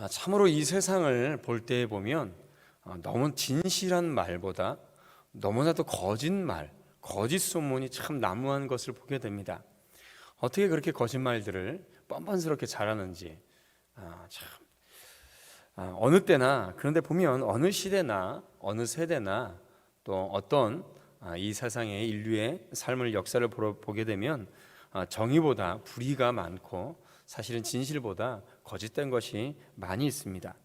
참으로 이 세상을 볼 때 보면 너무 진실한 말보다 너무나도 거짓말, 거짓 소문이 참 난무한 것을 보게 됩니다. 어떻게 그렇게 거짓말들을 뻔뻔스럽게 잘하는지 참 어느 때나, 그런데 보면 어느 시대나 어느 세대나 또 어떤 이 세상의 인류의 삶을 역사를 보게 되면 정의보다 불의가 많고 사실은 진실보다 거짓된 것이 많이 있습니다.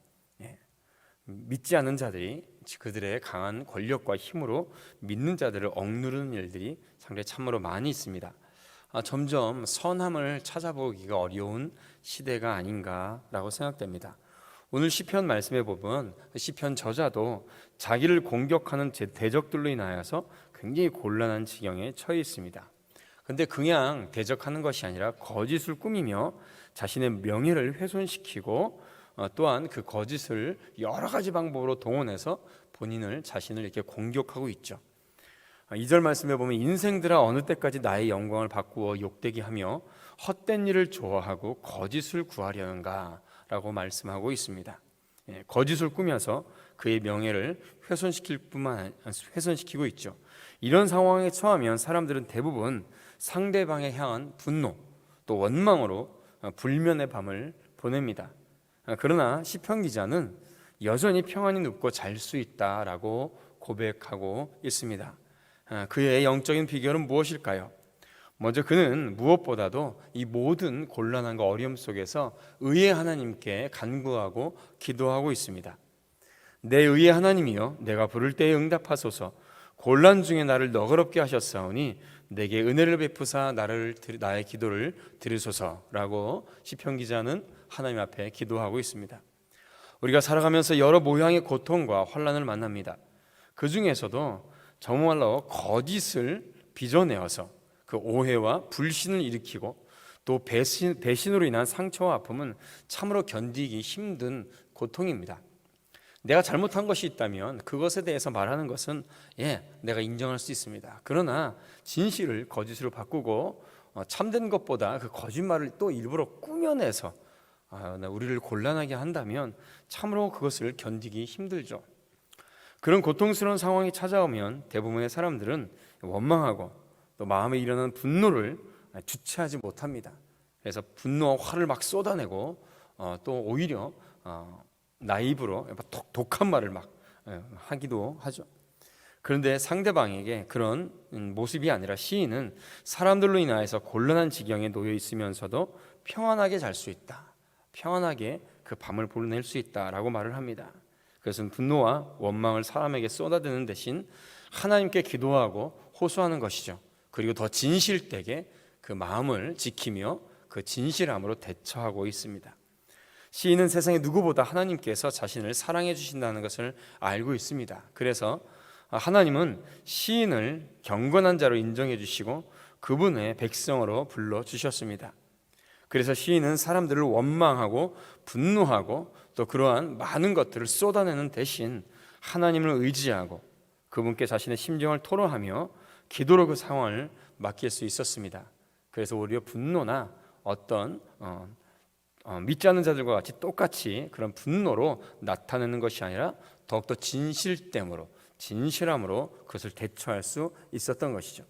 믿지 않는 자들이 그들의 강한 권력과 힘으로 믿는 자들을 억누르는 일들이 상당히 참으로 많이 있습니다. 점점 선함을 찾아보기가 어려운 시대가 아닌가라고 생각됩니다. 오늘 시편 말씀에 보면 시편 저자도 자기를 공격하는 대적들로 인하여서 굉장히 곤란한 지경에 처해 있습니다. 그런데 그냥 대적하는 것이 아니라 거짓을 꾸미며 자신의 명예를 훼손시키고 또한 그 거짓을 여러 가지 방법으로 동원해서 자신을 이렇게 공격하고 있죠. 2절 말씀에 보면 인생들아 어느 때까지 나의 영광을 바꾸어 욕되게 하며 헛된 일을 좋아하고 거짓을 구하려는가 라고 말씀하고 있습니다. 거짓을 꾸며서 그의 명예를 훼손시키고 있죠. 이런 상황에 처하면 사람들은 대부분 상대방에 향한 분노 또 원망으로 불면의 밤을 보냅니다. 그러나 시편 기자는 여전히 평안히 눕고 잘 수 있다라고 고백하고 있습니다. 그의 영적인 비결은 무엇일까요? 먼저 그는 무엇보다도 이 모든 곤란함과 어려움 속에서 의의 하나님께 간구하고 기도하고 있습니다. 내 의의 하나님이여, 내가 부를 때에 응답하소서. 곤란 중에 나를 너그럽게 하셨사오니 내게 은혜를 베푸사 나의 기도를 들으소서라고 시편 기자는 하나님 앞에 기도하고 있습니다. 우리가 살아가면서 여러 모양의 고통과 환난을 만납니다. 그 중에서도 정말로 거짓을 빚어내어서 그 오해와 불신을 일으키고 또 배신으로 인한 상처와 아픔은 참으로 견디기 힘든 고통입니다. 내가 잘못한 것이 있다면 그것에 대해서 말하는 것은 내가 인정할 수 있습니다. 그러나 진실을 거짓으로 바꾸고 참된 것보다 그 거짓말을 또 일부러 꾸며내서 우리를 곤란하게 한다면 참으로 그것을 견디기 힘들죠. 그런 고통스러운 상황이 찾아오면 대부분의 사람들은 원망하고 또 마음에 일어나는 분노를 주체하지 못합니다. 그래서 분노와 화를 막 쏟아내고 또 오히려 나입으로 독한 말을 막 하기도 하죠. 그런데 상대방에게 그런 모습이 아니라 시인은 사람들로 인하여서 곤란한 지경에 놓여 있으면서도 평안하게 잘 수 있다, 평안하게 그 밤을 보낼 수 있다라고 말을 합니다. 그것은 분노와 원망을 사람에게 쏟아대는 대신 하나님께 기도하고 호소하는 것이죠. 그리고 더 진실되게 그 마음을 지키며 그 진실함으로 대처하고 있습니다. 시인은 세상의 누구보다 하나님께서 자신을 사랑해 주신다는 것을 알고 있습니다. 그래서 하나님은 시인을 경건한 자로 인정해 주시고 그분의 백성으로 불러 주셨습니다. 그래서 시인은 사람들을 원망하고 분노하고 또 그러한 많은 것들을 쏟아내는 대신 하나님을 의지하고 그분께 자신의 심정을 토로하며 기도로 그 상황을 맡길 수 있었습니다. 그래서 오히려 분노나 어떤 믿지 않는 자들과 같이 똑같이 그런 분노로 나타내는 것이 아니라 더욱더 진실됨으로, 진실함으로 그것을 대처할 수 있었던 것이죠.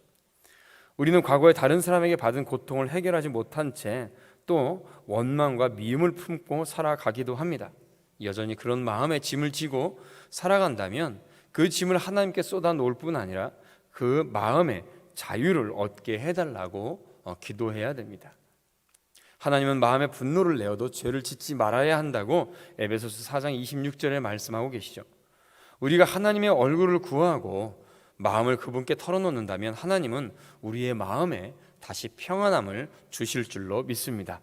우리는 과거에 다른 사람에게 받은 고통을 해결하지 못한 채 또 원망과 미움을 품고 살아가기도 합니다. 여전히 그런 마음의 짐을 지고 살아간다면 그 짐을 하나님께 쏟아 놓을 뿐 아니라 그 마음의 자유를 얻게 해달라고 기도해야 됩니다. 하나님은 마음의 분노를 내어도 죄를 짓지 말아야 한다고 에베소서 4장 26절에 말씀하고 계시죠. 우리가 하나님의 얼굴을 구하고 마음을 그분께 털어놓는다면 하나님은 우리의 마음에 다시 평안함을 주실 줄로 믿습니다.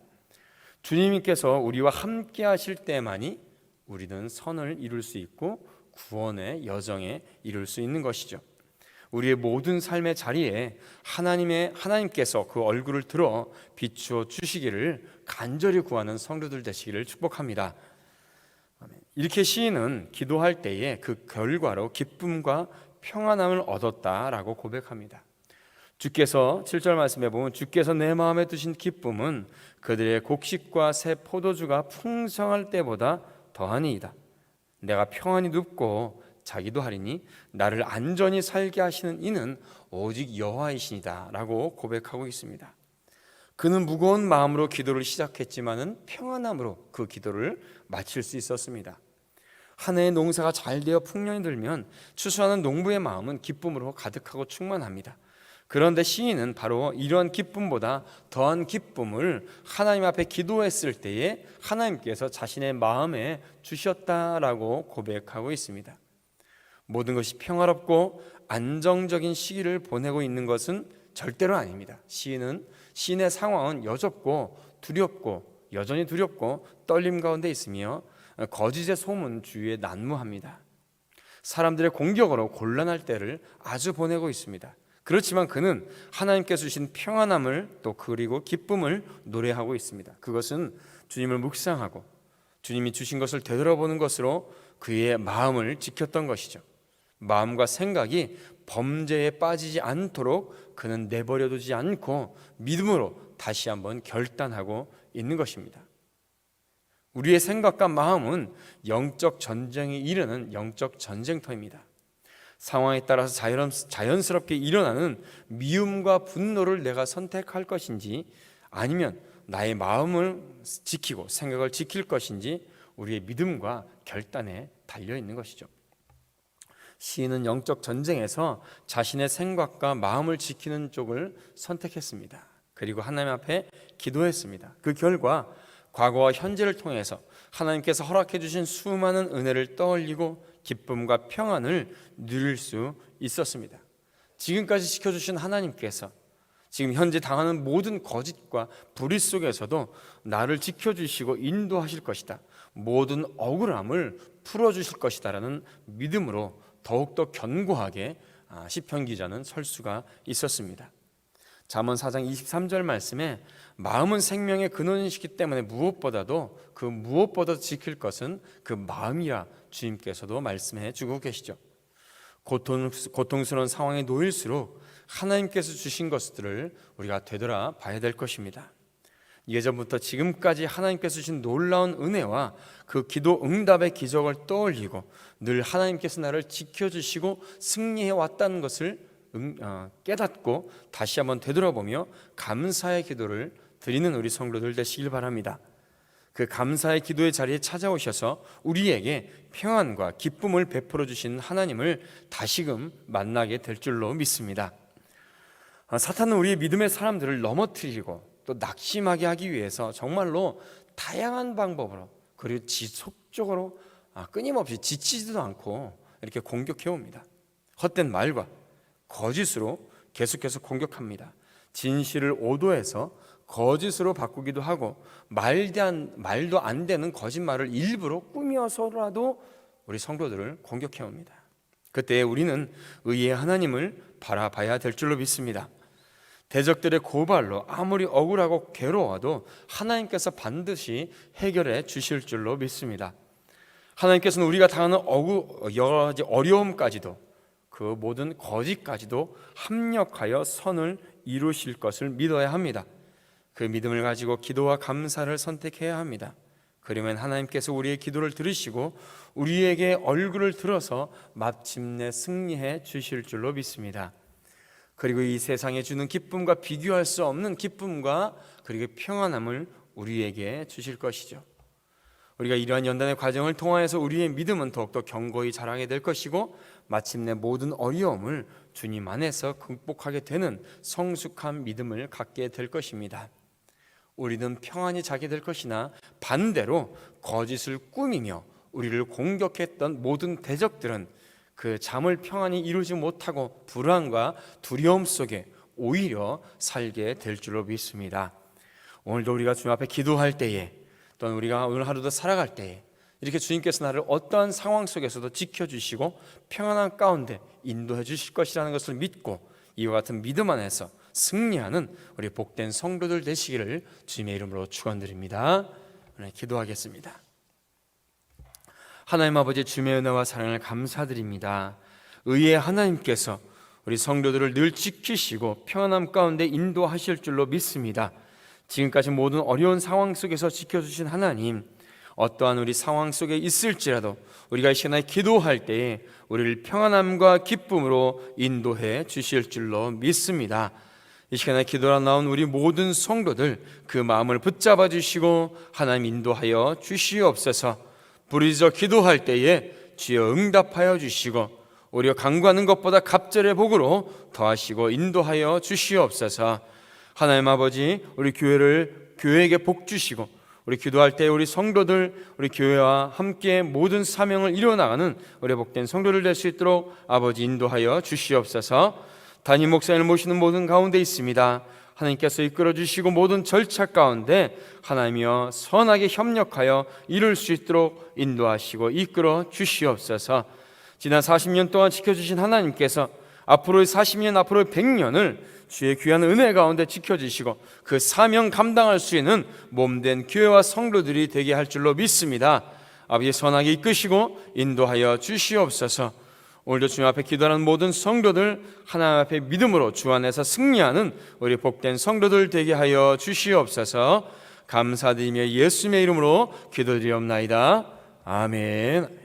주님께서 우리와 함께 하실 때만이 우리는 선을 이룰 수 있고 구원의 여정에 이룰 수 있는 것이죠. 우리의 모든 삶의 자리에 하나님께서 그 얼굴을 들어 비추어 주시기를 간절히 구하는 성도들 되시기를 축복합니다. 이렇게 시인은 기도할 때에 그 결과로 기쁨과 평안함을 얻었다라고 고백합니다. 주께서 7절 말씀에 보면 주께서 내 마음에 두신 기쁨은 그들의 곡식과 새 포도주가 풍성할 때보다 더하니이다. 내가 평안히 눕고 자기도 하리니 나를 안전히 살게 하시는 이는 오직 여호와이시니다 라고 고백하고 있습니다. 그는 무거운 마음으로 기도를 시작했지만은 평안함으로 그 기도를 마칠 수 있었습니다. 한 해의 농사가 잘 되어 풍년이 들면 추수하는 농부의 마음은 기쁨으로 가득하고 충만합니다. 그런데 시인은 바로 이러한 기쁨보다 더한 기쁨을 하나님 앞에 기도했을 때에 하나님께서 자신의 마음에 주셨다라고 고백하고 있습니다. 모든 것이 평화롭고 안정적인 시기를 보내고 있는 것은 절대로 아닙니다. 시인의 상황은 여전히 두렵고 떨림 가운데 있으며 거짓의 소문 주위에 난무합니다. 사람들의 공격으로 곤란할 때를 아주 보내고 있습니다. 그렇지만 그는 하나님께서 주신 평안함을 또 그리고 기쁨을 노래하고 있습니다. 그것은 주님을 묵상하고 주님이 주신 것을 되돌아보는 것으로 그의 마음을 지켰던 것이죠. 마음과 생각이 범죄에 빠지지 않도록 그는 내버려두지 않고 믿음으로 다시 한번 결단하고 있는 것입니다. 우리의 생각과 마음은 영적 전쟁에 이르는 영적 전쟁터입니다. 상황에 따라서 자연스럽게 일어나는 미움과 분노를 내가 선택할 것인지 아니면 나의 마음을 지키고 생각을 지킬 것인지 우리의 믿음과 결단에 달려 있는 것이죠. 시인은 영적 전쟁에서 자신의 생각과 마음을 지키는 쪽을 선택했습니다. 그리고 하나님 앞에 기도했습니다. 그 결과 과거와 현재를 통해서 하나님께서 허락해 주신 수많은 은혜를 떠올리고 기쁨과 평안을 누릴 수 있었습니다. 지금까지 지켜주신 하나님께서 지금 현재 당하는 모든 거짓과 불의 속에서도 나를 지켜주시고 인도하실 것이다. 모든 억울함을 풀어주실 것이다 라는 믿음으로 더욱더 견고하게 시편 기자는 설 수가 있었습니다. 잠언 4장 23절 말씀에 마음은 생명의 근원이시기 때문에 무엇보다도 지킬 것은 그 마음이라 주님께서도 말씀해 주고 계시죠. 고통스러운 상황에 놓일수록 하나님께서 주신 것들을 우리가 되돌아 봐야 될 것입니다. 예전부터 지금까지 하나님께서 주신 놀라운 은혜와 그 기도 응답의 기적을 떠올리고 늘 하나님께서 나를 지켜주시고 승리해 왔다는 것을 깨닫고 다시 한번 되돌아보며 감사의 기도를 드리는 우리 성도들 되시길 바랍니다. 그 감사의 기도의 자리에 찾아오셔서 우리에게 평안과 기쁨을 베풀어 주신 하나님을 다시금 만나게 될 줄로 믿습니다. 사탄은 우리의 믿음의 사람들을 넘어뜨리고 또 낙심하게 하기 위해서 정말로 다양한 방법으로 그리고 지속적으로 끊임없이 지치지도 않고 이렇게 공격해 옵니다. 헛된 말과 거짓으로 계속해서 공격합니다. 진실을 오도해서 거짓으로 바꾸기도 하고 말도 안 되는 거짓말을 일부러 꾸며서라도 우리 성도들을 공격해 옵니다. 그때 우리는 의의 하나님을 바라봐야 될 줄로 믿습니다. 대적들의 고발로 아무리 억울하고 괴로워도 하나님께서 반드시 해결해 주실 줄로 믿습니다. 하나님께서는 우리가 당하는 여러 가지 어려움까지도 그 모든 거짓까지도 합력하여 선을 이루실 것을 믿어야 합니다. 그 믿음을 가지고 기도와 감사를 선택해야 합니다. 그러면 하나님께서 우리의 기도를 들으시고 우리에게 얼굴을 들어서 마침내 승리해 주실 줄로 믿습니다. 그리고 이 세상에 주는 기쁨과 비교할 수 없는 기쁨과 그리고 평안함을 우리에게 주실 것이죠. 우리가 이러한 연단의 과정을 통하여서 우리의 믿음은 더욱더 견고히 자라게 될 것이고 마침내 모든 어려움을 주님 안에서 극복하게 되는 성숙한 믿음을 갖게 될 것입니다. 우리는 평안히 자게 될 것이나 반대로 거짓을 꾸미며 우리를 공격했던 모든 대적들은 그 잠을 평안히 이루지 못하고 불안과 두려움 속에 오히려 살게 될 줄로 믿습니다. 오늘도 우리가 주님 앞에 기도할 때에 또는 우리가 오늘 하루도 살아갈 때에 이렇게 주님께서 나를 어떠한 상황 속에서도 지켜주시고 평안한 가운데 인도해 주실 것이라는 것을 믿고 이와 같은 믿음 안에서 승리하는 우리 복된 성도들 되시기를 주님의 이름으로 축원드립니다. 오늘 기도하겠습니다. 하나님 아버지, 주님의 은혜와 사랑을 감사드립니다. 의의 하나님께서 우리 성도들을 늘 지키시고 평안함 가운데 인도하실 줄로 믿습니다. 지금까지 모든 어려운 상황 속에서 지켜주신 하나님, 어떠한 우리 상황 속에 있을지라도 우리가 이 시간에 기도할 때에 우리를 평안함과 기쁨으로 인도해 주실 줄로 믿습니다. 이 시간에 기도로 나온 우리 모든 성도들 그 마음을 붙잡아 주시고 하나님 인도하여 주시옵소서. 부르짖어 기도할 때에 주여 응답하여 주시고 우리가 간구하는 것보다 갑절의 복으로 더하시고 인도하여 주시옵소서. 하나님 아버지, 우리 교회에게 복 주시고 우리 기도할 때 우리 성도들, 우리 교회와 함께 모든 사명을 이뤄나가는 우리 복된 성도들 될 수 있도록 아버지 인도하여 주시옵소서. 담임 목사님을 모시는 모든 가운데 있습니다. 하나님께서 이끌어 주시고 모든 절차 가운데 하나님이여 선하게 협력하여 이룰 수 있도록 인도하시고 이끌어 주시옵소서. 지난 40년 동안 지켜주신 하나님께서 앞으로의 40년, 앞으로의 100년을 주의 귀한 은혜 가운데 지켜주시고 그 사명 감당할 수 있는 몸된 교회와 성도들이 되게 할 줄로 믿습니다. 아버지 선하게 이끄시고 인도하여 주시옵소서. 오늘도 주님 앞에 기도하는 모든 성도들 하나님 앞에 믿음으로 주 안에서 승리하는 우리 복된 성도들 되게 하여 주시옵소서. 감사드리며 예수님의 이름으로 기도드리옵나이다. 아멘.